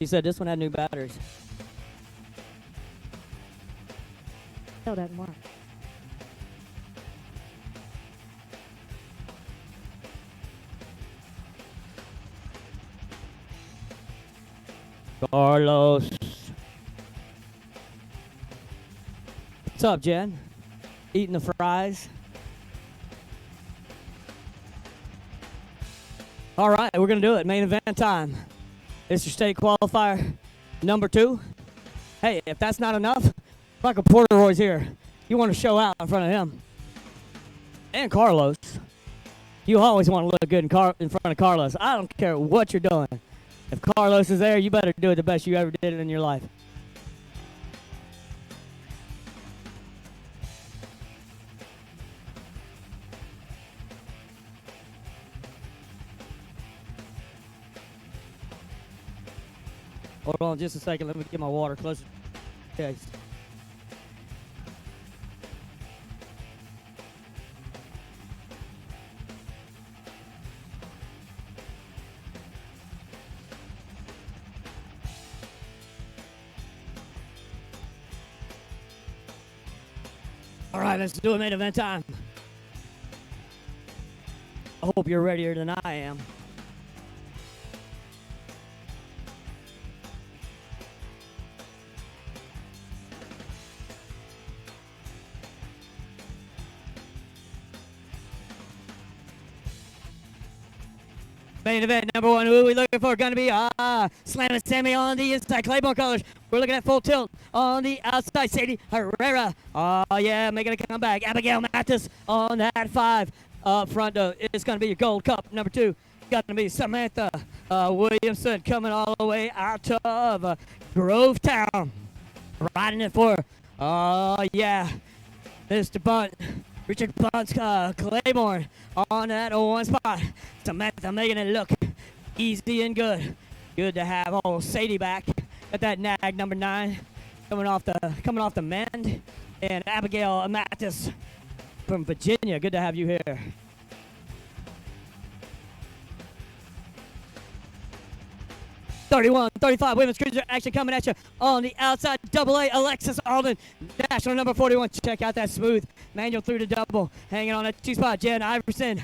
He said this one had new batteries. Still doesn't work. Carlos. What's up, Jen? Eating the fries. All right, we're going to do it. Main event time. It's your state qualifier number 2. Hey, if that's not enough, Michael Porteroy's here. You want to show out in front of him. And Carlos. You always want to look good in front of Carlos. I don't care what you're doing. If Carlos is there, you better do it the best you ever did it in your life. Hold on just a second. Let me get my water closer. Okay. All right, let's do it. Main event time. I hope you're readier than I am. Main event number 1, who are we looking for? Going to be Slamming Sammy on the inside. Claiborne colors. We're looking at full tilt on the outside. Sadie Herrera. Oh, yeah, making a comeback. Abigail Mathis on that 5. Up front, though, it's going to be your gold cup. Number 2, got to be Samantha Williamson coming all the way out of Grovetown. Riding it for, oh, yeah, Mr. Bunt. Richard Bunt's Claiborne on that 1 spot. Samantha making it look easy and good. Good to have old Sadie back. Got that nag number 9 coming off the mend. And Abigail Mathis from Virginia. Good to have you here. .35 women's cruiser action coming at you on the outside. AA Alexis Alden, national number 41. Check out that smooth manual through the double. Hanging on that 2 spot. Jen Iverson.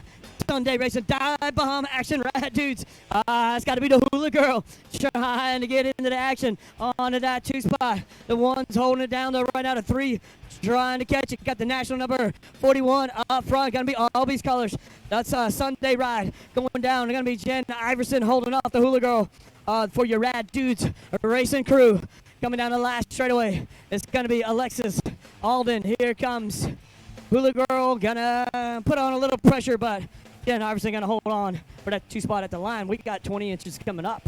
Sunday racing. Dive bomb action. Rad dudes. It's got to be the hula girl trying to get into the action onto that 2 spot. The one's holding it down. They're right out of 3. Trying to catch it. Got the national number 41 up front. Going to be all these colors. That's Sunday ride going down. Going to be Jen Iverson holding off the hula girl. For your Rad Dudes racing crew. Coming down the last straightaway, it's going to be Alexis Alden. Here comes Hula Girl. Gonna put on a little pressure, but Jen Iverson going to hold on for that 2 spot at the line. We got 20 inches coming up.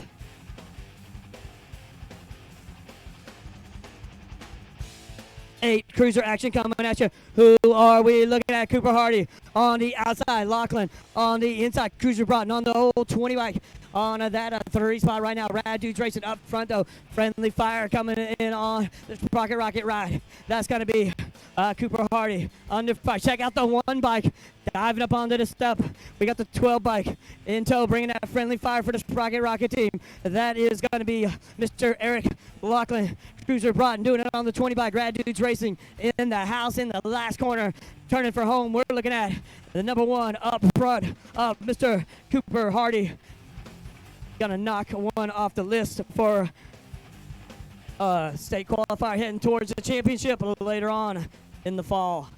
Eight cruiser action coming at you. Who are we looking at? Cooper Hardy on the outside. Lachlan on the inside. Cruiser Broughton on the old 20 bike. On that 3 spot right now. Rad Dudes racing up front though. Friendly Fire coming in on this Rocket ride. That's going to be Cooper Hardy under fire. Check out the 1 bike diving up onto the step. We got the 12 bike in tow, bringing that Friendly Fire for the Rocket team. That is going to be Mr. Eric Lachlan. Cruiser Broughton doing it on the 20 bike. Rad Dudes racing in the house in the last corner. Turning for home. We're looking at the number 1 up front of Mr. Cooper Hardy. Gonna knock 1 off the list for state qualifier, heading towards the championship later on in the fall.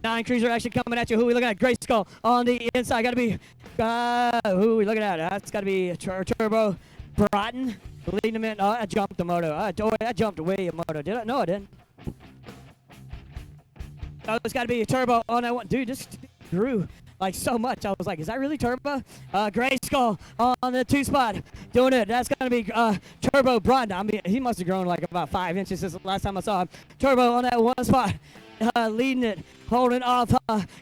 Nine cruiser action coming at you. Who are we looking at? Grace Skull on the inside. Got to be who are we looking at? That's got to be Turbo Broughton leading him in. Oh, I jumped the moto. I jumped way a moto. Did I? No, I didn't. Oh, it's got to be a Turbo on that one. Dude, this grew like so much. I was like, is that really Turbo? Gray Skull on the 2 spot. Doing it. That's going to be Turbo Broughton. I mean, he must have grown like about 5 inches since the last time I saw him. Turbo on that 1 spot. Leading it. Holding off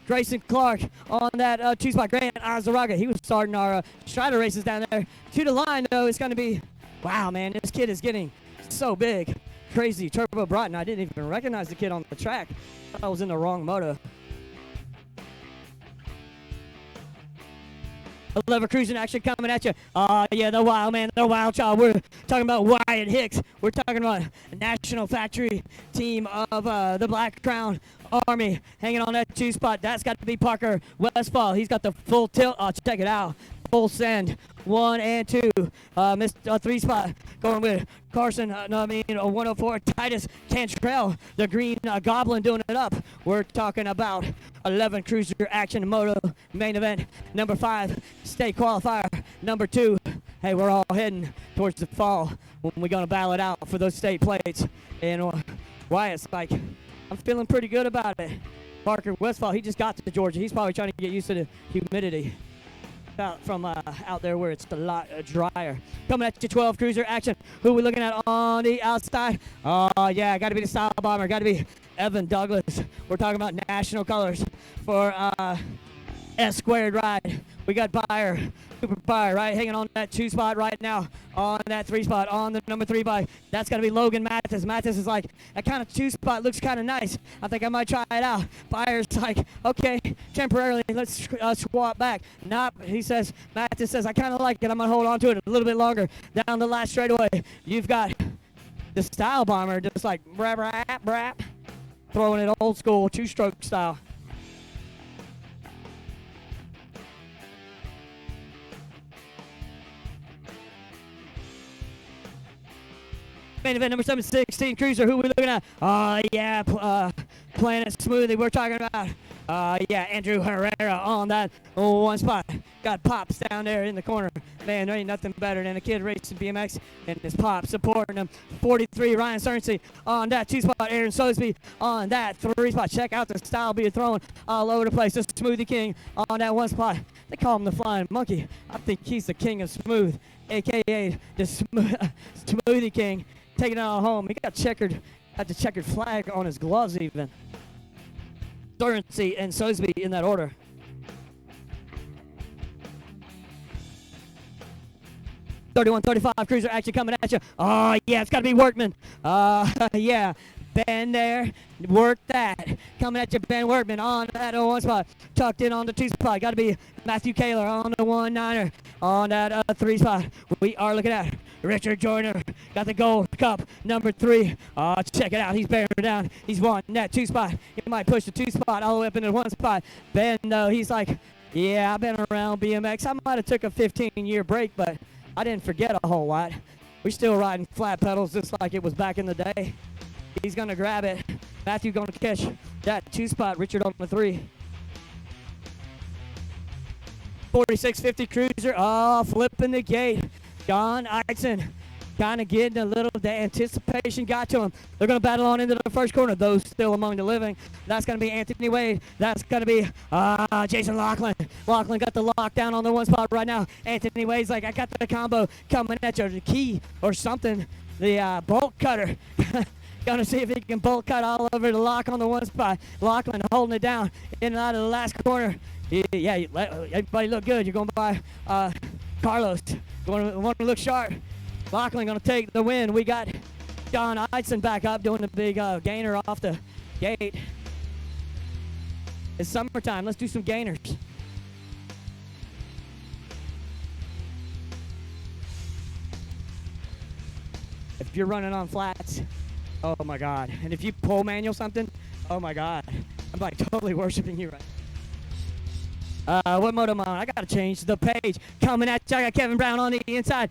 Grayson Clark on that 2 spot. Grant Azaraga. He was starting our Strider races down there. To the line, though, it's going to be, wow, man, this kid is getting so big. Crazy. Turbo Broughton. I didn't even recognize the kid on the track. I was in the wrong moto. 11 cruising action coming at you. Yeah, the wild man, the wild child. We're talking about Wyatt Hicks. We're talking about a National Factory team of the Black Crown Army hanging on that 2 spot. That's got to be Parker Westfall. He's got the full tilt. Check it out. Full send. 1 and 2. Missed 3 spot. Going with Carson, 104. Titus Cantrell, the green goblin, doing it up. We're talking about 11 cruiser action moto main event. Number 5, state qualifier. Number 2. Hey, we're all heading towards the fall when we're going to battle it out for those state plates. And Wyatt's like, I'm feeling pretty good about it. Parker Westfall, he just got to Georgia. He's probably trying to get used to the humidity from out there where it's a lot drier. Coming at you, 12 cruiser action. Who we looking at on the outside? Yeah, got to be the style bomber. Got to be Evan Douglas. We're talking about national colors for S squared ride. We got Cooper Byer, right, hanging on that 2 spot right now. On that 3 spot, on the number 3 bike. That's got to be Logan Mathis. Mathis is like, that kind of 2 spot looks kind of nice. I think I might try it out. Byer's like, okay, temporarily, let's swap back. Nope, Mathis says, I kind of like it. I'm going to hold on to it a little bit longer. Down the last straightaway, you've got the style bomber just like, brap, brap, brap, throwing it old school, 2-stroke style. Main event number 716 cruiser. Who we looking at? Yeah, Planet Smoothie. We're talking about, yeah, Andrew Herrera on that 1 spot. Got Pops down there in the corner. Man, there ain't nothing better than a kid racing BMX and his Pops supporting him. 43, Ryan Cerncy on that 2 spot. Aaron Sosby on that 3 spot. Check out the style being thrown all over the place. This Smoothie King on that 1 spot. They call him the Flying Monkey. I think he's the king of smooth, a.k.a. the Smoothie King. Taking it all home. He got the checkered flag on his gloves even. Cerncy and Sosby in that order. .31-35 cruiser action coming at you. Oh yeah, it's got to be Workman. Yeah, Ben there, work that. Coming at you, Ben Workman on that 1 spot. Tucked in on the 2 spot. Got to be Matthew Kaler on the 1-9er. On that 3 spot. We are looking at Richard Joyner. Got the gold cup, number 3. Check it out. He's bearing down. He's won that 2 spot. He might push the 2 spot all the way up into the 1 spot. Ben, though, he's like, yeah, I've been around BMX. I might have took a 15-year break, but I didn't forget a whole lot. We're still riding flat pedals just like it was back in the day. He's going to grab it. Matthew going to catch that 2 spot. Richard on the 3. 4650 cruiser. Flipping the gate. John Eichson kind of getting a little, the anticipation got to him. They're going to battle on into the first corner. Those still among the living. That's going to be Anthony Wade. That's going to be Jason Laughlin. Laughlin got the lockdown on the 1 spot right now. Anthony Wade's like, I got the combo coming at you. The key or something. The bolt cutter. Going to see if he can bolt cut all over the lock on the 1 spot. Laughlin holding it down in and out of the last corner. Yeah, everybody look good. You're going by Carlos. You want to look sharp. Laughlin going to take the win. We got John Eidson back up doing the big gainer off the gate. It's summertime. Let's do some gainers. If you're running on flats, oh my God. And if you pull manual something, oh my God. I'm like totally worshiping you right now. What moto am I on? I got to change the page. Coming at you. I got Kevin Brown on the inside.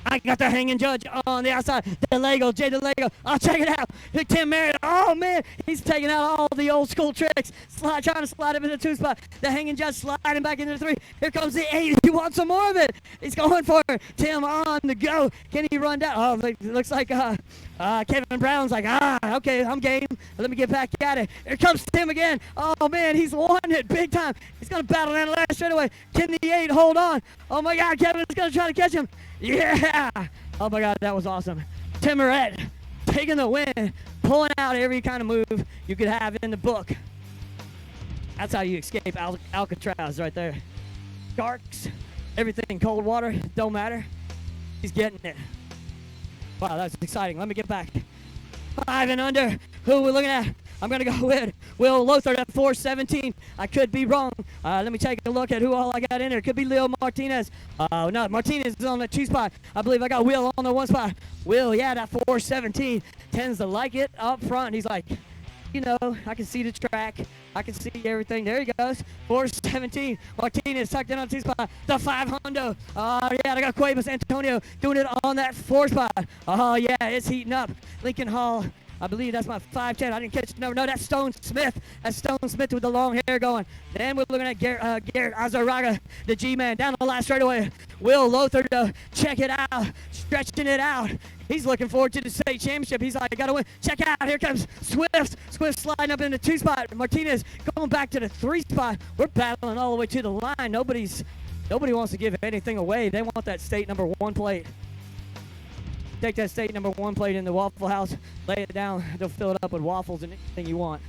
I got the hanging judge on the outside. DeLego, Jay DeLego. Oh, check it out. Tim Merritt. Oh, man. He's taking out all the old school tricks. Trying to slide him in the 2 spot. The hanging judge sliding back into the 3. Here comes the 8. He wants some more of it. He's going for it. Tim on the go. Can he run down? Oh, it looks like Kevin Brown's like, okay, I'm game. Let me get back at it. Here comes Tim again. Oh, man, he's won it big time. He's going to battle down the last straightaway. Can the 8 hold on? Oh, my God, Kevin's going to try to catch him. Yeah! Oh, my God, that was awesome. Tim Merritt taking the win, pulling out every kind of move you could have in the book. That's how you escape Alcatraz right there. Sharks, everything, cold water, don't matter. He's getting it. Wow, that's exciting. Let me get back. 5 and under. Who we're looking at? I'm going to go with Will Lothar at 4:17. I could be wrong. Let me take a look at who all I got in there. It could be Leo Martinez. No, Martinez is on the 2 spot. I believe I got Will on the 1 spot. Will, yeah, that 4:17 tends to like it up front. He's like, you know, I can see the track. I can see everything. There he goes. 4:17. Martinez tucked in on 2 spot. The 5 Hondo. Yeah, I got Cuevas Antonio doing it on that 4 spot. Oh, yeah, it's heating up. Lincoln Hall. I believe that's my 5'10". I didn't catch the number. No, that's Stone Smith. That's Stone Smith with the long hair going. Then we're looking at Garrett Azaraga, the G-man, down the last straightaway. Will Lothar to check it out, stretching it out. He's looking forward to the state championship. He's like, I got to win. Check out. Here comes Swift. Swift sliding up in the 2 spot. Martinez going back to the 3 spot. We're battling all the way to the line. Nobody wants to give anything away. They want that state number 1 plate. Take that state number 1 plate in the Waffle House, lay it down, they'll fill it up with waffles and anything you want.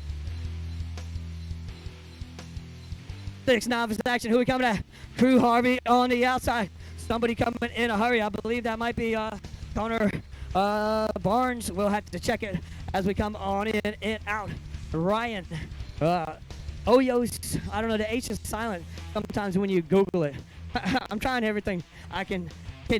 6 novice action. Who are we coming at? Crew Harvey on the outside. Somebody coming in a hurry. I believe that might be Connor Barnes. We'll have to check it as we come on in and out. Ryan. Oyos. I don't know. The H is silent sometimes when you Google it. I'm trying everything I can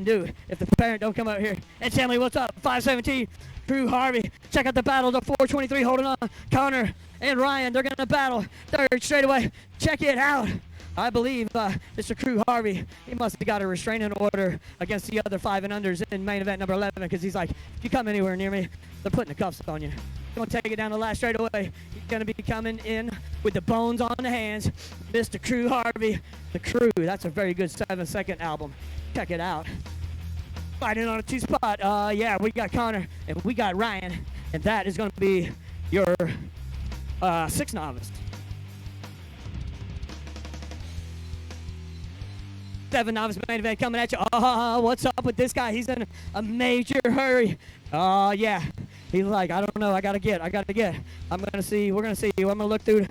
do. If the parent don't come out here and tell me what's up. 5:17. Crew Harvey. Check out the battle. The 4:23 holding on. Connor and Ryan, they're going to battle. 3rd straightaway. Check it out. I believe Mr. Crew Harvey, he must have got a restraining order against the other 5 and unders in main event number 11 because he's like, if you come anywhere near me, they're putting the cuffs on you. Going to take it down the last straightaway. He's going to be coming in with the bones on the hands. Mr. Crew Harvey. The Crew, that's a very good 7-second album. Check it out. Fighting on a 2 spot. Yeah, we got Connor and we got Ryan. And that is going to be your 6 novice. 7 novice main event coming at you. What's up with this guy? He's in a major hurry. Yeah. He's like, I don't know. I gotta get. I'm gonna see. We're gonna see. I'm gonna look through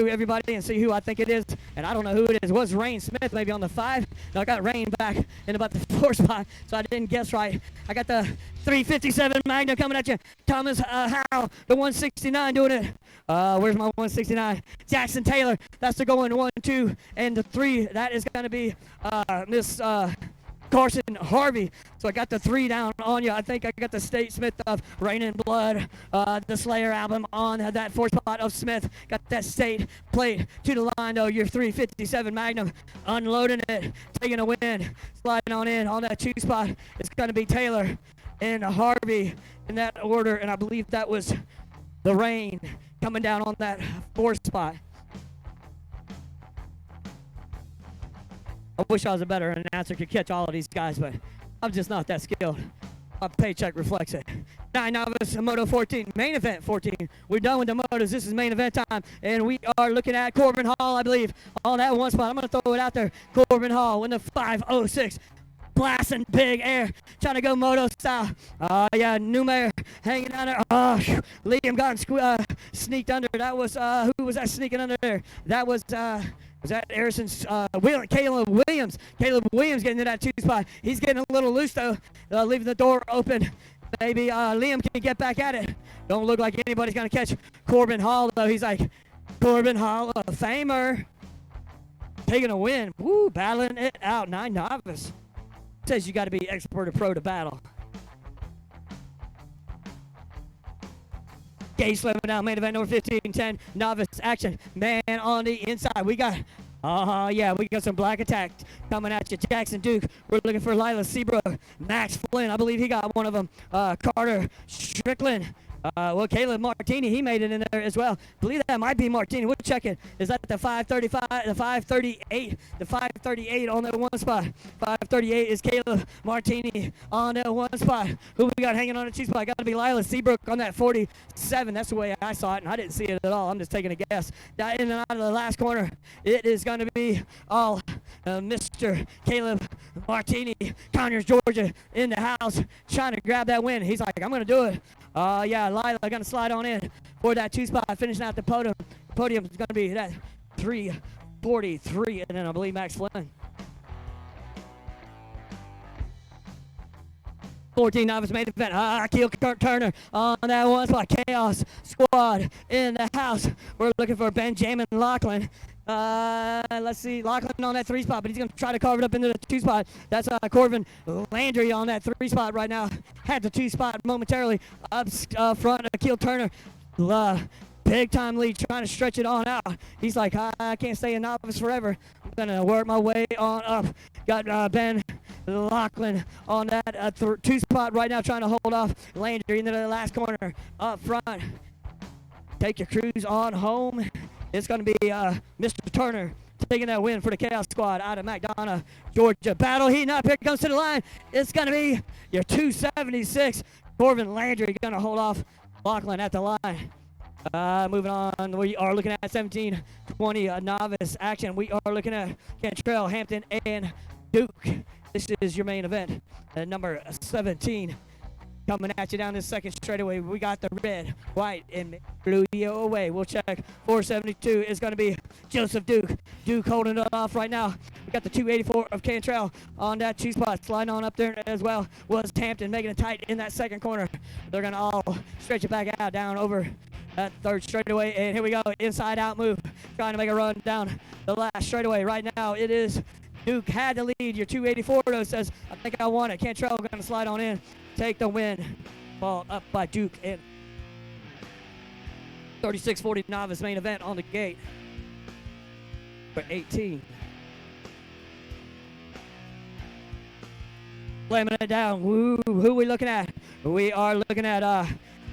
everybody and see who I think it is. And I don't know who it is. Was Rain Smith maybe on the 5? No, I got Rain back in about the 4 spot, so I didn't guess right. I got the 357 Magnum coming at you. Thomas Howe, the 169 doing it. Where's my 169? Jackson Taylor. That's the going 1, 2, and the 3. That is gonna be Miss Carson Harvey. So I got the 3 down on you. I think I got the State Smith of Rain and Blood, the Slayer album on that 4 spot of Smith. Got that state plate to the line though. Your 357 Magnum, unloading it, taking a win, sliding on in on that 2 spot. It's going to be Taylor and Harvey in that order, and I believe that was the Rain coming down on that 4 spot. I wish I was a better announcer, could catch all of these guys, but I'm just not that skilled. My paycheck reflects it. 9 novice, Moto 14, main event 14. We're done with the motos. This is main event time, and we are looking at Corbin Hall, I believe, on that 1 spot. I'm going to throw it out there. Corbin Hall in the 5:06. Blasting big air, trying to go moto style. Yeah, Numair hanging out there. Liam got sneaked under. That was, who was that sneaking under there? That was that Harrison's, Caleb Williams. Caleb Williams getting to that 2 spot. He's getting a little loose though, leaving the door open. Maybe Liam can get back at it. Don't look like anybody's going to catch Corbin Hall though. He's like, Corbin Hall, a famer. Taking a win. Woo, battling it out. 9 novice. Says you got to be expert or pro to battle. Gage slamming down main event number 15, 10 novice action. Man on the inside. We got, yeah, we got some black attack coming at you. Jackson Duke. We're looking for Lila Seabrook. Max Flynn. I believe he got one of them. Carter Strickland. Well, Caleb Martini, he made it in there as well. I believe that might be Martini. We'll check it. Is that the 535, the 538? The 538 on that 1 spot. 538 is Caleb Martini on that 1 spot. Who we got hanging on the 2 spot? Got to be Lila Seabrook on that 47. That's the way I saw it, and I didn't see it at all. I'm just taking a guess. That in and out of the last corner, it is going to be all Mr. Caleb Martini, Conyers, Georgia, in the house, trying to grab that win. He's like, I'm going to do it. Yeah, Lila going to slide on in for that 2 spot, finishing out the podium. Podium is going to be that 343, and then I believe Max Flynn. 14 novice main event. Keel Turner on that one spot. Chaos Squad in the house. We're looking for Benjamin Lachlan. Let's see, Lachlan on that 3 spot, but he's going to try to carve it up into the 2 spot. That's Corbin Landry on that 3 spot right now. Had the 2 spot momentarily. Up front, Keel Turner. Big time lead, trying to stretch it on out. He's like, I can't stay a novice forever. I'm going to work my way on up. Got Ben Lachlan on that 2 spot right now, trying to hold off Landry into the last corner. Up front, take your cruise on home. It's going to be Mr. Turner taking that win for the Chaos Squad out of McDonough, Georgia. Battle heating up. Here comes to the line. It's going to be your 276. Corbin Landry going to hold off Lachlan at the line. Moving on, we are looking at 17-20 novice action. We are looking at Cantrell, Hampton, and Duke. This is your main event. Number 17 coming at you down this second straightaway. We got the red, white, and blue away. We'll check. 472 is going to be Joseph Duke. Duke holding it off right now. We got the 284 of Cantrell on that 2 spot. Sliding on up there as well was Hampton, making it tight in that second corner. They're going to all stretch it back out down over that third straightaway, and here we go, inside out move, trying to make a run down the last straightaway. Right now it is Duke had the lead. Your 284 though says, I think I want it. Cantrell going to slide on in, take the win. Ball up by Duke in 36-40 novice main event on the gate for 18. Slamming it down. Woo, who we looking at? We are looking at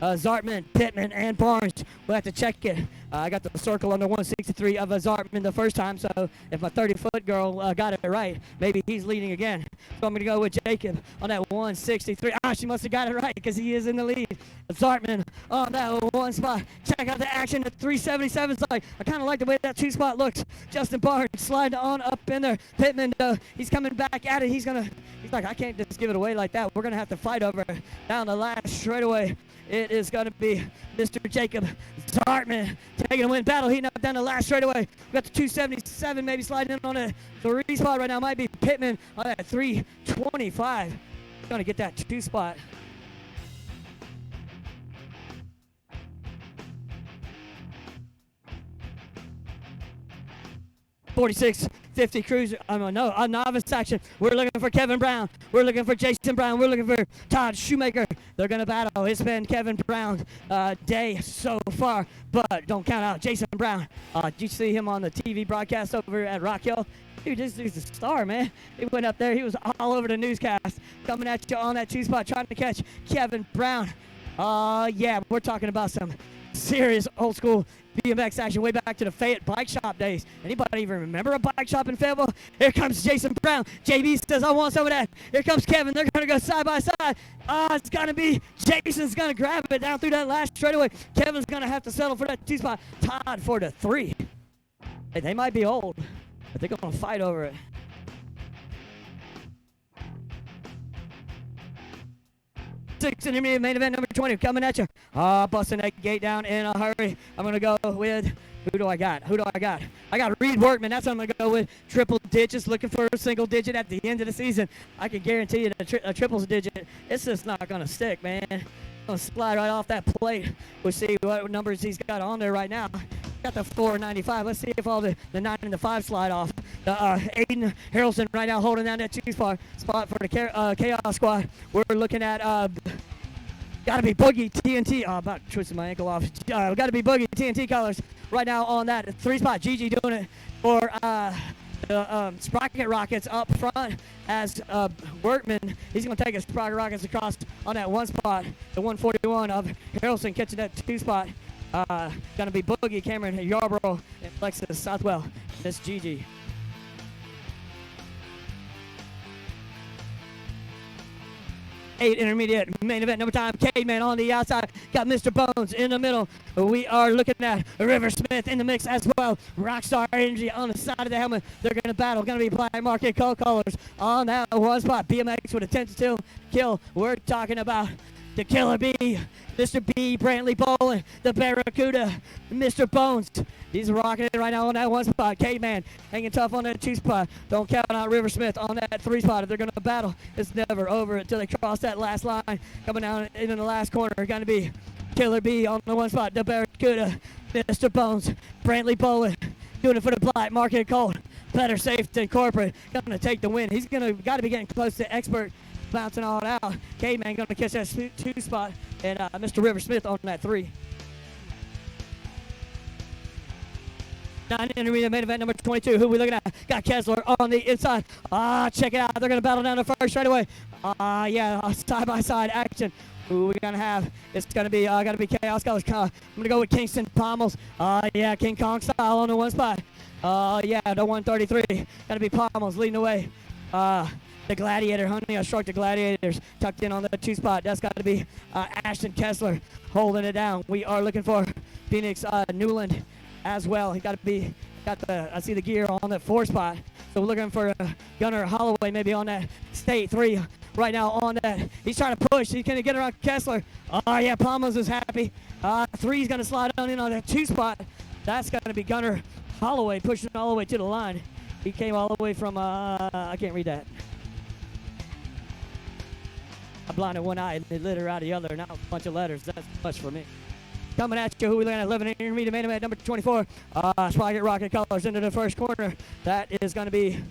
Zartman, Pittman, and Barnes. We'll have to check it. I got the circle on the 163 of Zartman the first time, so if my 30-foot girl got it right, maybe he's leading again. So I'm going to go with Jacob on that 163. She must have got it right because he is in the lead. Zartman on that 1 spot. Check out the action at 377 side. I kind of like the way that 2 spot looks. Justin Barnes sliding on up in there. Pittman, he's coming back at it. He's like, I can't just give it away like that. We're going to have to fight over it down the last straightaway. It is going to be Mr. Jacob Zartman taking a win. Battle heating up down the last straightaway. We got the 277 maybe sliding in on a 3 spot right now. Might be Pittman on that 325. Going to get that 2 spot. .46-50 cruiser. A novice action. We're looking for Kevin Brown. We're looking for Jason Brown. We're looking for Todd Shoemaker. They're going to battle. It's been Kevin Brown's day so far, but don't count out Jason Brown. Did you see him on the TV broadcast over at Rock Hill? Dude, this dude's a star, man. He went up there. He was all over the newscast, coming at you on that 2 spot, trying to catch Kevin Brown. Yeah, we're talking about some serious old school BMX action way back to the Fayette bike shop days. Anybody even remember a bike shop in Fayetteville? Here comes Jason Brown. JB says, I want some of that. Here comes Kevin. They're going to go side by side. It's going to be Jason's going to grab it down through that last straightaway. Kevin's going to have to settle for that 2 spot. Todd for the 3. Hey, they might be old, but they're going to fight over it. Intermediate main event number 20 coming at you. Busting that gate down in a hurry. I'm going to go with, who do I got? I got Reed Workman. That's what I'm going to go with. Triple digits, looking for a single digit at the end of the season. I can guarantee you that a triples digit, it's just not going to stick, man. It's going to slide right off that plate. We'll see what numbers he's got on there right now. Got the 495. Let's see if all the 9 and the 5 slide off. Aiden Harrelson right now holding down that 2 spot for the Chaos Squad. We're looking at gotta be Boogie TNT. About twisting my ankle off. Gotta be Boogie TNT colors right now on that 3 spot. Gigi doing it for the Sprocket Rockets up front as Workman. He's going to take his Sprocket Rockets across on that 1 spot. The 141 of Harrelson catching that 2 spot. Going to be Boogie, Cameron, Yarborough, and Lexus Southwell. This Gigi. Eight intermediate main event number time. Caveman on the outside. Got Mr. Bones in the middle. We are looking at River Smith in the mix as well. Rockstar Energy on the side of the helmet. They're going to battle. Going to be Black Market Colors on that 1 spot. BMX with a 10-2 kill. We're talking about the Killer Bee, Mr. B, Brantley Bowling, the Barracuda, Mr. Bones. He's rocking it right now on that 1 spot. Caveman hanging tough on that 2 spot. Don't count out River Smith on that 3 spot. If they're going to battle, it's never over until they cross that last line. Coming down into the last corner, going to be Killer B on the 1 spot. The Barracuda, Mr. Bones, Brantley Bowling, doing it for the Black Market Cold. Better safe than corporate. Going to take the win. He's got to be getting close to expert. Bouncing all out. Caveman going to catch that 2 spot. And Mr. River Smith on that 3. 9 intermediate main event number 22. Who we looking at? Got Kessler on the inside. Check it out. They're going to battle down the first right away. Side-by-side action. Who we going to have? It's going to be Chaos Colors. I'm going to go with Kingston Pommels. King Kong style on the 1 spot. The 133. Got to be Pommels leading the way. The Gladiator, Honey, I Struck the Gladiators, tucked in on the 2 spot. That's got to be Ashton Kessler holding it down. We are looking for Phoenix Newland as well. I see the gear on that 4 spot. So we're looking for Gunnar Holloway maybe on that state 3 right now on that. He's trying to push. He's going to get around Kessler. Palmas is happy. 3's going to slide on in on that 2 spot. That's going to be Gunnar Holloway pushing all the way to the line. He came all the way from, I can't read that. I blinded one eye and it lit her out of the other. Now a bunch of letters. That's much for me. Coming at you, who we looking at? 11 intermediate main event number 24. Sprocket Rocket Colors into the first corner. That is going to be.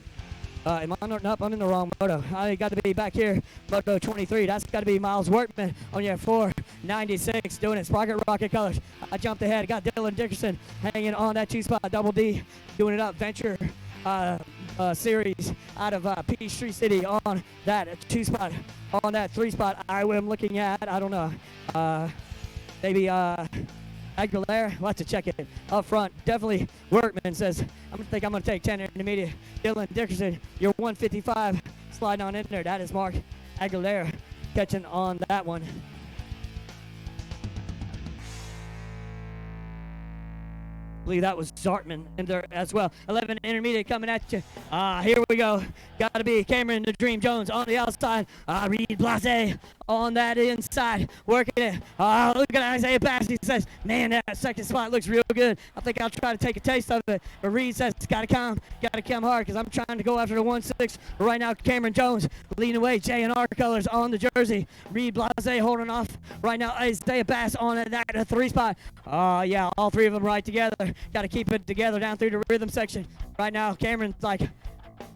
I'm in the wrong moto. I got to be back here. Moto 23. That's got to be Miles Workman on your 496 doing it. Sprocket Rocket Colors. I jumped ahead. Got Dylan Dickerson hanging on that 2 spot. Double D doing it up. Venture. Series out of Peachtree City on that 2 spot. On that 3 spot, I am looking at, I don't know, maybe Aguilera. We'll have to check it up front. Definitely Workman says, I'm going to take 10 intermediate. Dylan Dickerson, your 155 sliding on in there. That is Mark Aguilera catching on that one. I believe that was Zartman in there as well. 11 intermediate coming at you. Here we go. Got to be Cameron the Dream Jones on the outside. Reed Blase on that inside. Working it. Look at Isaiah Bass. He says, man, that second spot looks real good. I think I'll try to take a taste of it. But Reed says, it's got to come hard because I'm trying to go after the 1-6. Right now, Cameron Jones leading away. J&R Colors on the jersey. Reed Blase holding off. Right now, Isaiah Bass on that 3 spot. All 3 of them right together. Got to keep it together down through the rhythm section. Right now, Cameron's like,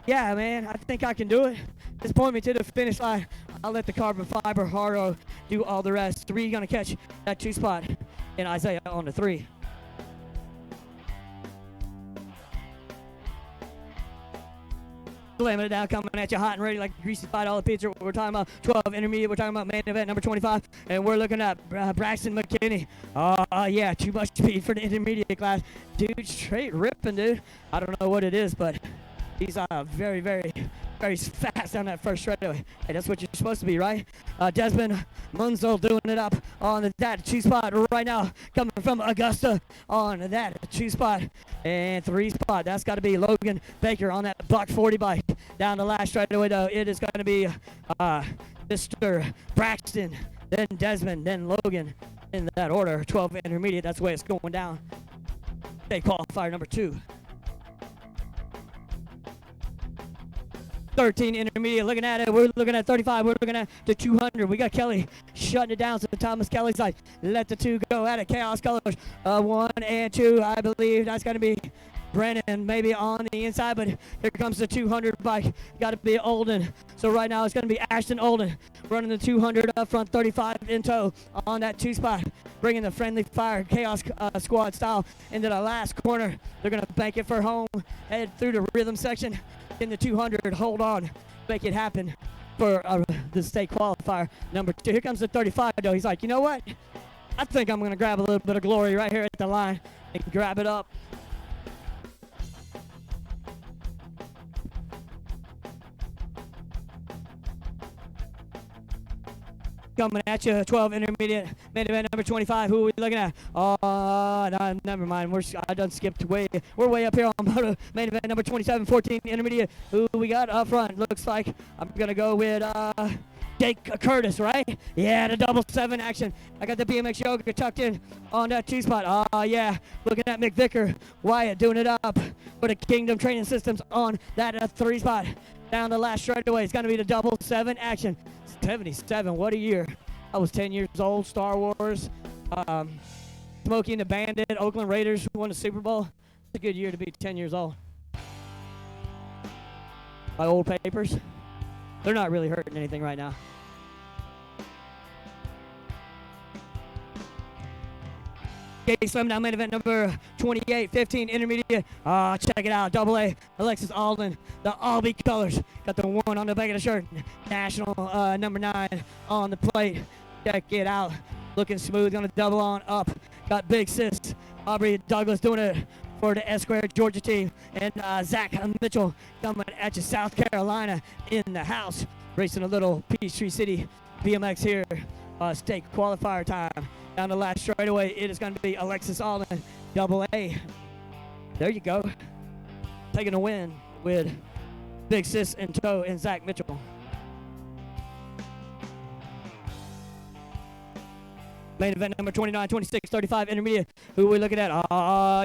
yeah, man, I think I can do it. Just point me to the finish line. I'll let the carbon fiber Haro do all the rest. 3 going to catch that 2 spot. And Isaiah on the 3. Slamming it down, coming at you hot and ready like a greasy $5 pizza. We're talking about 12 intermediate. We're talking about main event number 25. And we're looking at Braxton Mckinney. Too much speed for the intermediate class. Dude, straight ripping, dude. I don't know what it is, but he's very, very, very fast down that first straightaway. Hey, that's what you're supposed to be, right? Desmond Munzel doing it up on that 2 spot right now. Coming from Augusta on that 2 spot. And 3 spot. That's got to be Logan Baker on that buck 40 bike. Down the last straightaway, though, it is going to be Mr. Braxton, then Desmond, then Logan in that order. 12 intermediate. That's the way it's going down. State qualifier number 2. 13 intermediate, looking at it. We're looking at 35. We're looking at the 200. We got Kelly shutting it down. So Thomas Kelly's like, let the 2 go at it. Chaos Colors, 1 and 2. I believe that's going to be Brennan maybe on the inside, but here comes the 200 bike. Got to be Olden. So right now it's going to be Ashton Olden running the 200 up front, 35 in tow on that 2 spot. Bringing the friendly fire Chaos squad style into the last corner. They're going to bank it for home. Head through the rhythm section. In the 200, hold on, make it happen for the state qualifier number 2. Here comes the 35, though. He's like, you know what? I think I'm going to grab a little bit of glory right here at the line and grab it up. Coming at you, 12 intermediate, main event number 25. Who are we looking at? No, never mind. I done skipped way. We're way up here on moto. Main event number 27, 14 intermediate. Who we got up front? Looks like I'm gonna go with Jake Curtis, right? Yeah, the double 7 action. I got the BMX yoga tucked in on that T-spot. Oh, yeah. Looking at McVicker. Wyatt doing it up for the Kingdom Training Systems on that 3 spot. Down the last straightaway. It's going to be the double 7 action. 77. What a year. I was 10 years old. Star Wars. Smokey and the Bandit. Oakland Raiders who won the Super Bowl. It's a good year to be 10 years old. My old papers. They're not really hurting anything right now. Okay, slam down main event number 28, 15, intermediate. Check it out. Double A, Alexis Alden, the Albee colors. Got the 1 on the back of the shirt. National number 9 on the plate. Check it out. Looking smooth. Gonna double on up. Got big sis Aubrey Douglas doing it for the S-Square Georgia team. And Zach Mitchell coming at you, South Carolina in the house. Racing a little Peachtree City BMX here. State qualifier time. Down the last straightaway, it is going to be Alexis Alden, double A. There you go. Taking a win with Big Sis in tow and Zach Mitchell. Main event number 29, 26, 35, intermediate. Who are we looking at?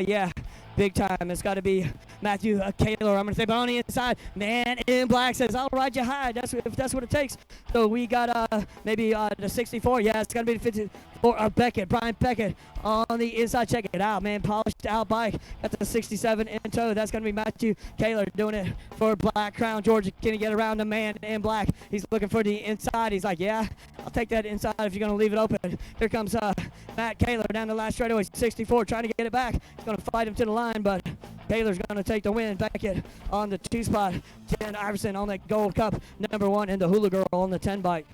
Yeah, big time. It's got to be Matthew Kaler. I'm going to say, but on the inside, man in black says, I'll ride you high. If that's what it takes. So we got maybe the 64. Yeah, it's going to be the 54. Beckett, Brian Beckett on the inside. Check it out, man. Polished out bike. Got the 67 in tow. That's going to be Matthew Kaler doing it for Black Crown Georgia. Can he get around the man in black? He's looking for the inside. He's like, yeah, I'll take that inside if you're going to leave it open. Here comes Matt Kaler down the last straightaway. 64 trying to get it back. He's going to fight him to the line, but Kaler's going to take the win. Beckett on the 2 spot. Jen Iverson on the Gold Cup number 1, and the Hula Girl on the 10 bike.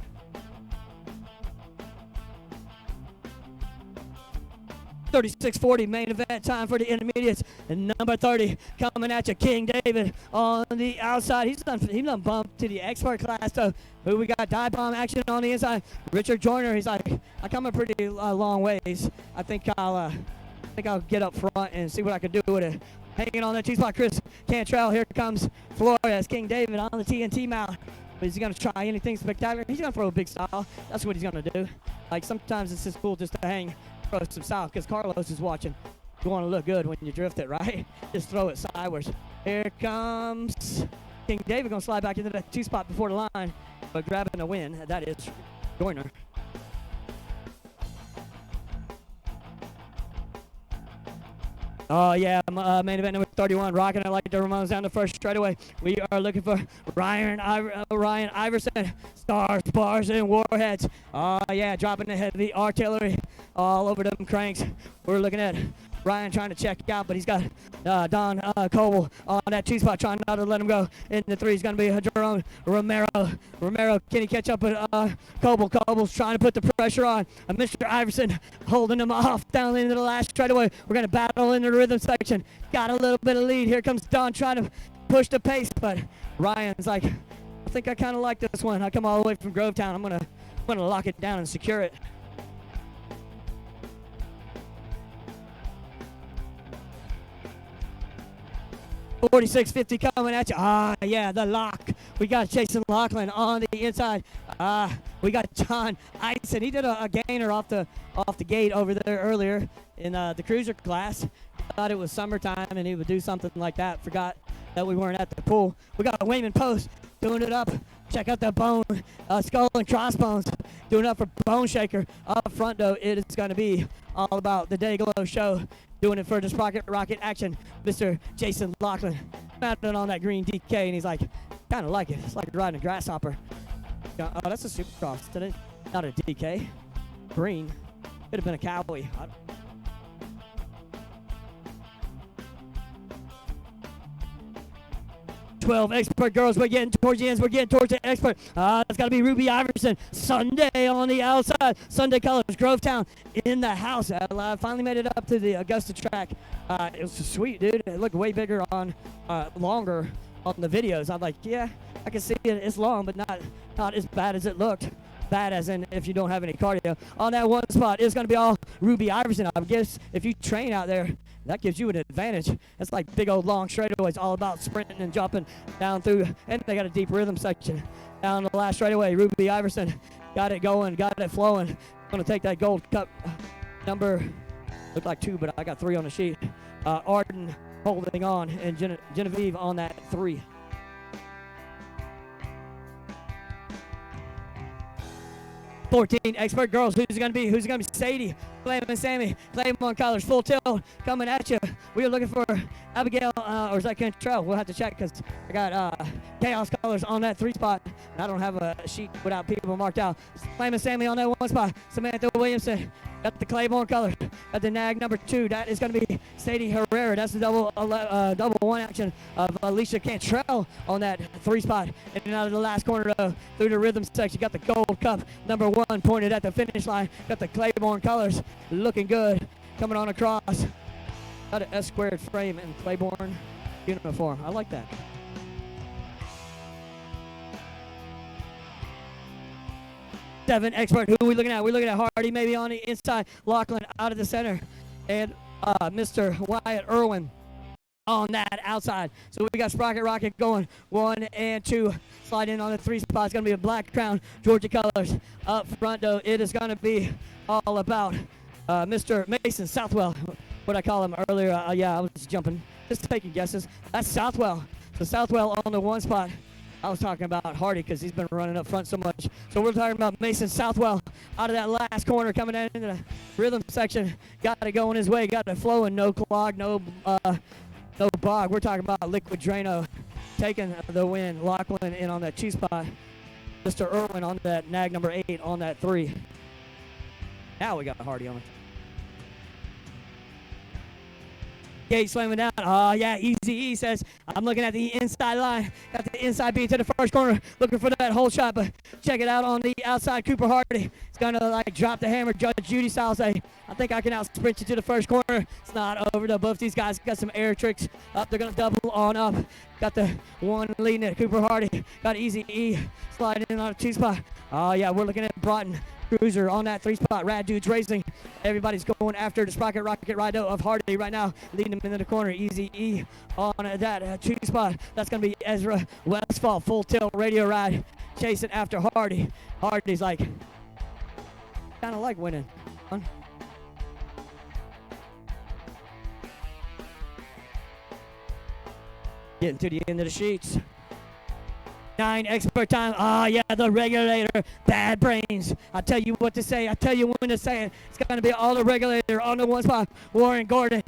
$36.40 main event time for the intermediates. And number 30 coming at you, King David on the outside. He's done bumped to the expert class. So who we got? Dive bomb action on the inside. Richard Joyner. He's like, I come a pretty long ways. I think I'll get up front and see what I can do with it. Hanging on the T-spot, Chris Cantrell. Here comes Flores. King David on the TNT mount. But is he going to try anything spectacular? He's going to throw a big style. That's what he's going to do. Like, sometimes it's just cool just to hang, throw some style, because Carlos is watching. You want to look good when you drift it, right? Just throw it sideways. Here comes King David. Going to slide back into that 2 spot before the line, but grabbing a win. That is Joyner. Oh, yeah, main event number 31, rocking it like the Ramones down the first straightaway. We are looking for Ryan Iverson, Stars, Bars, and Warheads. Oh, yeah, dropping the heavy artillery all over them cranks. We're looking at Ryan trying to check out, but he's got Don Coble on that 2 spot, trying not to let him go. In the 3 is going to be Jerome Romero. Romero, can he catch up with Coble? Coble's trying to put the pressure on. Mr. Iverson holding him off down into the last straightaway. We're going to battle into the rhythm section. Got a little bit of lead. Here comes Don trying to push the pace, but Ryan's like, I think I kind of like this one. I come all the way from Grovetown. I'm gonna lock it down and secure it. $46.50 coming at you. Yeah, the lock. We got Jason Laughlin on the inside. We got John Eisen. He did a gainer off the gate over there earlier in the cruiser class. Thought it was summertime and he would do something like that. Forgot that we weren't at the pool. We got Wayman Post doing it up. Check out the bone, skull and crossbones. Doing it up for Bone Shaker. Up front, though, it is going to be all about the Day Glow show. Doing it for the Sprocket Rocket action, Mr. Jason Laughlin. Mounted on that green DK, and he's like, kind of like it. It's like riding a grasshopper. Oh, that's a Supercross today. Not a DK. Green. Could have been a Cowboy. 12 expert girls. We're getting towards the ends. We're getting towards the expert. It's got to be Ruby Iverson. Sunday on the outside. Sunday colors. Grovetown in the house. Finally made it up to the Augusta track. It was sweet, dude. It looked way bigger on, longer on the videos. I'm like, yeah, I can see it. It's long, but not as bad as it looked. Bad as in if you don't have any cardio. On that 1 spot, it's going to be all Ruby Iverson. I guess if you train out there, that gives you an advantage. It's like big old long straightaways, all about sprinting and jumping down through, and they got a deep rhythm section. Down the last straightaway, Ruby Iverson got it going, got it flowing. Going to take that gold cup number, looked like 2, but I got 3 on the sheet. Arden holding on, and Genevieve on that 3. Expert girls. Who's it gonna be? Who's it gonna be? Sadie, Clayman, Sammy, Claymore colors, full tilt coming at you. We are looking for Abigail, or is that Cantrell? We'll have to check because I got Chaos colors on that 3 spot. And I don't have a sheet without people marked out. Clayman, Sammy on that 1 spot. Samantha Williamson got the Claiborne color. Got the nag number 2. That is gonna be Sadie Herrera. That's the double 1 action of Alicia Cantrell on that 3 spot. And then out of the last corner through the rhythm section, got the gold cup number 1 pointed at the finish line. Got the Claiborne colors looking good coming on across. Got an S-squared frame and Claiborne uniform. I like that. Seven expert. Who are we looking at? We're looking at Hardy maybe on the inside. Lachlan out of the center. And Mr. Wyatt Irwin on that outside. So we got Sprocket Rocket going 1 and 2. Slide in on the 3 spot. It's going to be a black crown. Georgia colors. Up front, though, it is going to be all about Mr. Mason Southwell. What I call him earlier. Yeah, I was jumping. Just taking guesses. That's Southwell. So Southwell on the 1 spot. I was talking about Hardy because he's been running up front so much. So we're talking about Mason Southwell out of that last corner coming into the rhythm section. Got it going his way. Got it flowing. No clog. No bog. We're talking about Liquid Drano taking the win. Lachlan in on that 2 spot. Mr. Irwin on that nag number 8 on that 3. Now we got Hardy on it. Gate slamming down. Oh, yeah, Easy E says, I'm looking at the inside line. Got the inside beat to the first corner. Looking for that whole shot, but check it out on the outside. Cooper Hardy. It's going to, like, drop the hammer. Judge Judy style say, I think I can out-sprint you to the first corner. It's not over, though. Both these guys got some air tricks up. They're going to double on up. Got the 1 leading it. Cooper Hardy. Got Easy E sliding in on a 2 spot. Oh, yeah, we're looking at Broughton. Cruiser on that 3 spot. Rad Dudes racing. Everybody's going after the Sprocket Rocket ride of Hardy right now. Leading him into the corner. Easy E on that 2 spot. That's going to be Ezra Westfall. Full tilt radio ride. Chasing after Hardy. Hardy's like, kind of like winning. Huh? Getting to the end of the sheets. 9 expert time. Oh, yeah, the regulator. Bad brains. I tell you what to say. I tell you when to say it. It's going to be all the regulator on the 1 spot. Warren Gordon.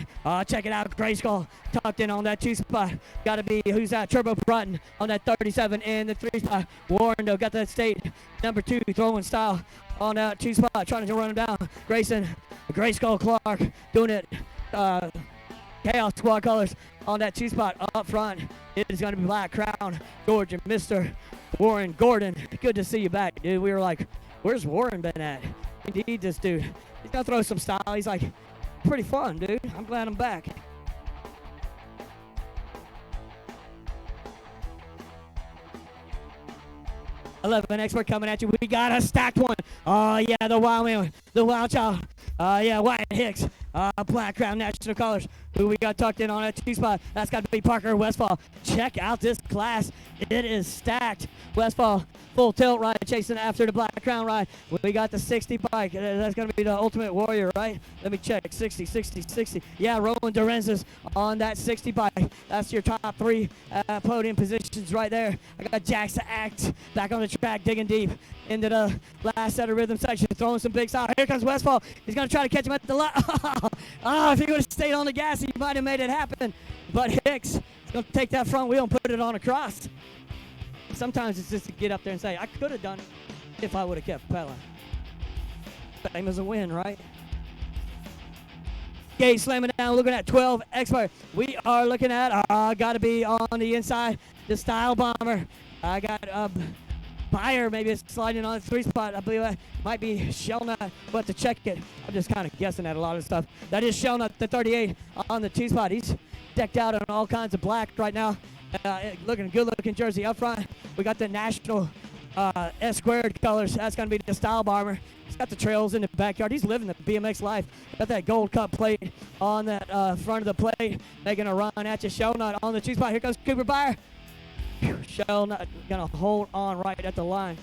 Check it out. Gray Skull tucked in on that 2 spot. Got to be, who's that? Turbo Broughton on that 37 in the 3 spot. Warren, though, got that state number 2 throwing style on that 2 spot. Trying to run him down. Grayson, Gray Skull Clark doing it. Chaos Squad colors on that 2 spot up front. It is going to be Black Crown, Georgia, Mr. Warren Gordon. Good to see you back, dude. We were like, where's Warren been at? We need this dude. He's going to throw some style. He's like, pretty fun, dude. I'm glad I'm back. Eleven expert coming at you. We got a stacked one. Oh, yeah, the wild man, the wild child. Yeah, Wyatt Hicks. Black Crown National Colors. Who we got tucked in on that 2 spot. That's got to be Parker Westfall. Check out this class. It is stacked. Westfall, full tilt ride, chasing after the Black Crown ride. We got the 60 bike. That's going to be the Ultimate Warrior, right? Let me check. 60, 60, 60. Yeah, Roland Dorenzis on that 60 bike. That's your top 3 podium positions right there. I got Jackson Act back on the track, digging deep into the last set of rhythm section, throwing some big style. Here comes Westfall. He's going to try to catch him at the if he would have stayed on the gas, he might have made it happen. But Hicks is going to take that front wheel and put it on across. Sometimes it's just to get up there and say, I could have done it if I would have kept pedaling. Same as a win, right? Gate slamming down, looking at 12 expert. We are looking at, got to be on the inside, the Style Bomber. I got Buyer maybe it's sliding on the 3 spot. I believe that might be Shellnut, but to check it, I'm just kind of guessing at a lot of stuff. That is Shellnut, the 38 on the 2 spot. He's decked out in all kinds of black right now. Looking good looking jersey up front. We got the national S squared colors. That's going to be the Style Bomber. He's got the trails in the backyard. He's living the BMX life. Got that gold cup plate on that front of the plate, making a run at you. Shellnut on the 2 spot. Here comes Cooper Byer. Shellnut gonna hold on right at the line.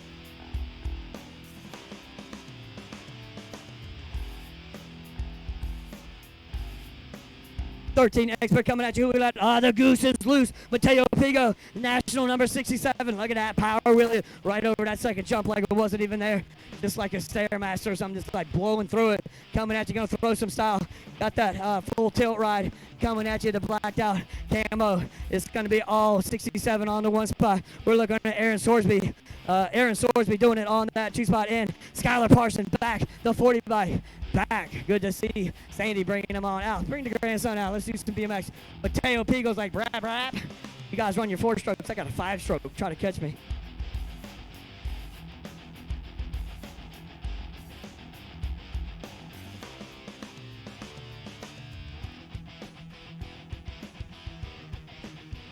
#13 expert coming at you. The goose is loose. Mateo Pigo, national number 67. Look at that power wheelie right over that second jump like it wasn't even there. Just like a Stairmaster or something, just like blowing through it. Coming at you, gonna throw some style. Got that full tilt ride coming at you. The blacked out camo. It's gonna be all 67 on the 1 spot. We're looking at Aaron Sorsby. Aaron Sorsby doing it on that 2 spot in. Skylar Parson back. The 40 bike. Back. Good to see Sandy bringing him on out. Bring the grandson out. Let's do some BMX. Mateo P goes like, brap, brap. You guys run your 4 strokes. I got a 5 stroke. Try to catch me.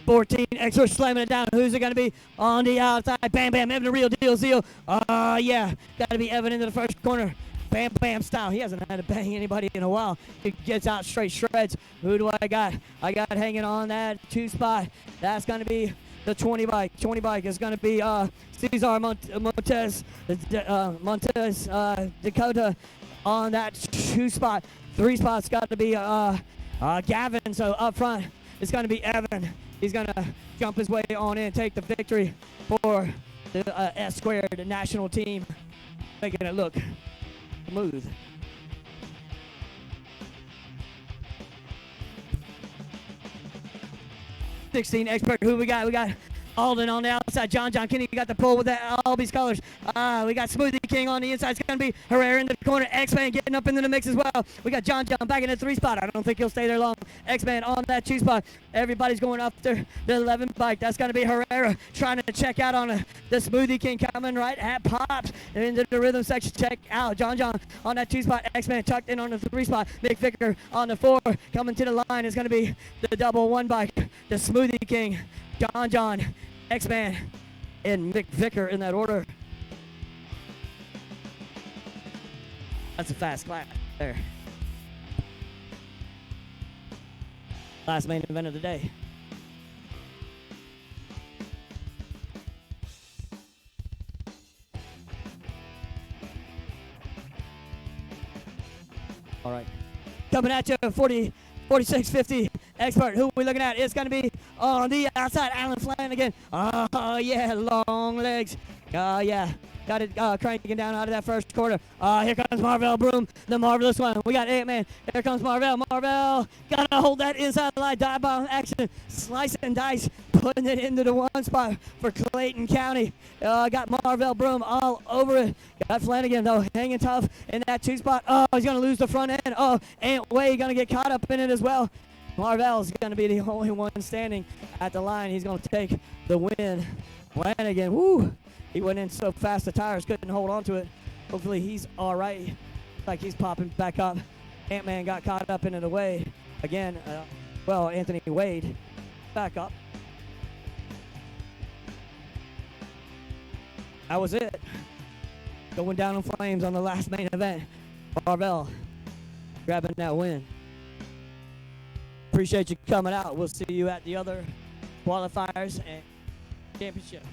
#14 extra slamming it down. Who's it going to be on the outside? Bam, bam. Evan, the real deal, Zeal. Yeah. Got to be Evan into the first corner. Bam, bam style. He hasn't had to bang anybody in a while. He gets out straight shreds. Who do I got? I got hanging on that 2 spot. That's going to be the 20 bike. 20 bike is going to be Cesar Montez Dakota on that 2 spot. 3 spots got to be Gavin. So up front, it's going to be Evan. He's going to jump his way on in, take the victory for the S squared national team, making it look smooth. #16 expert. Who we got? We got Alden on the outside. John Kenny got the pull with that Albies colors. We got Smoothie King on the inside. It's going to be Herrera in the corner. X-Man getting up into the mix as well. We got John back in the 3 spot. I don't think he'll stay there long. X-Man on that 2 spot. Everybody's going after the 11 bike. That's going to be Herrera trying to check out on the Smoothie King coming right at Pops into the rhythm section. Check out John on that 2 spot. X-Man tucked in on the 3 spot. Mick Vicker on the 4. Coming to the line is going to be the double 1 bike. The Smoothie King. John, X-Man, and Mick Vicker in that order. That's a fast clap there. Last main event of the day. All right. Coming at you, 4650 expert. Who are we looking at? It's going to be on the outside, Alan Flanagan. Oh, yeah, long legs. Yeah. Got it cranking down out of that first quarter. Here comes Marvell Broom, the marvelous one. We got Ant-Man. Here comes Marvell. Marvell got to hold that inside line. Dive bomb action. Slice and dice. Putting it into the 1 spot for Clayton County. Got Marvell Broom all over it. Got Flanagan, though, hanging tough in that 2 spot. Oh, he's going to lose the front end. Oh, Ant Way going to get caught up in it as well. Marvell's going to be the only one standing at the line. He's going to take the win. Flanagan, woo. He went in so fast the tires couldn't hold on to it. Hopefully he's all right. Like he's popping back up. Ant-Man got caught up in it away. Again, Anthony Wade back up. That was it. Going down in flames on the last main event. Marvell grabbing that win. Appreciate you coming out. We'll see you at the other qualifiers and championship.